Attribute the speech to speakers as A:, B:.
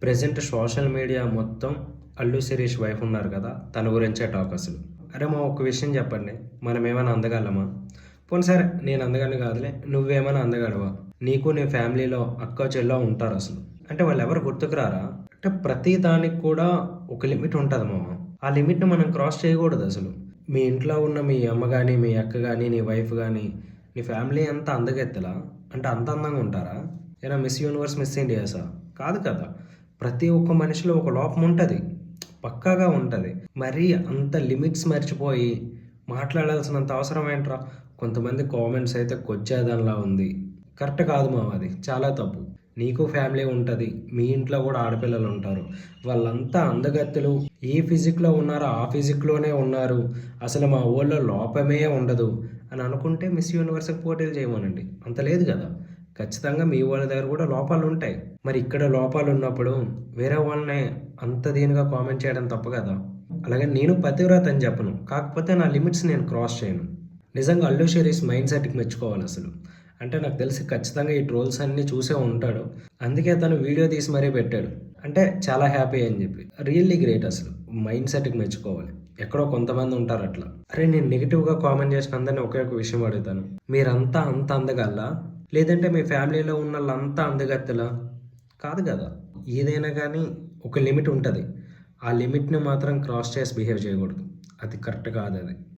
A: Present social media మొత్తం Allu Sirish wife ఉన్నారు కదా! తన గురించే టాక్ అసలు. అరే మా ఒక్క విషయం చెప్పండి. మనమేమైనా అందగలమా? పోనీ సరే నేను అందగాడిని కాదులే. నువ్వేమైనా అందగాడివా? నీకు నీ ఫ్యామిలీలో అక్క, చెల్లో ఉంటారసలు. అంటే వాళ్ళెవరు గుర్తుకు రారా? అంటే ప్రతి దానికి కూడా ఒక లిమిట్ ఉంటది మామ. ఆ లిమిట్‌ని మనం క్రాస్ చేయకూడదసలు. మీ ఇంట్లో ఉన్న మీ అమ్మ గాని, మీ అక్క గాని, నీ వైఫ్ గాని, నీ ఫ్యామిలీ అంతా అందగత్తెలా? అంటే అంత అందంగా ఉంటారా? ఏరా మిస్ యూనివర్స్, మిస్ ఇండియాసా? కాదు కదా! ప్రతి ఒక్క మనిషిలో ఒక లోపం ఉంటది. పక్కాగా ఉంటది. మరీ అంత లిమిట్స్ మర్చిపోయి మాట్లాడాల్సినంత అవసరం ఏంట్రా? కొంతమంది కామెంట్స్ అయితే కొచ్చేదానిలా ఉంది. కరెక్ట్ కాదు మామ అది. చాలా తప్పు. నీకు ఫ్యామిలీ ఉంటది. మీ ఇంట్లో గూడా ఆడపిల్లలుంటారు. వాళ్ళంతా అందగత్తెలు. ఏ ఫిజిక్‌లో ఉన్నారో ఆ ఫిజిక్‌లోనే ఉన్నారు. అసలు మా వోళ్ళో లోపమే ఉండదు అని అనుకుంటే మిస్ యూనివర్స్‌కి పోటీలు చేయమనండి. అంత లేదు గదా! ఖచ్చితంగా మీ వాళ్ళ దగ్గర గూడా లోపాలుంటాయి. మరి ఇక్కడ లోపాలున్నప్పుడు వేరే వాళ్ళని అంత దీనిగా కామెంట్ చేయడం తప్పు గదా! అలాగే నేను పతివ్రత అని చెప్పను. కాకపోతే నా లిమిట్స్ నేను క్రాస్ చేయను. నిజంగా అల్లు శిరీష్ మైండ్ సెట్‌కి మెచ్చుకోవాలసలు. అంటే నాకు తెలిసి ఖచ్చితంగా ఈ ట్రోల్స్ అన్నీ చూసే ఉంటాడు. అందుకే తను వీడియో తీసి మరీ పెట్టాడు. అంటే చాలా హ్యాపీ అని జెప్పి. రియల్లీ గ్రేట్ అసలు. మైండ్ సెట్‌కి మెచ్చుకోవాలి. ఎక్కడో కొంతమంది ఉంటారట్లా. అరే నేను నెగెటివ్‌గా కామెంట్ చేసిన అందరిని ఒకే ఒక విషయం అడుగుతాను. మీరంతా అంత అందగళ్ళా? లేదంటే మీ ఫ్యామిలీలో ఉన్నోళ్ళంతా అందగత్తెలా? కాదు గదా! ఏదైనా గానీ ఒక లిమిట్ ఉంటది. ఆ లిమిట్‌ని మాత్రం క్రాస్ చేసి బిహేవ్ చేయకూడదు. అది కరెక్ట్ కాదది.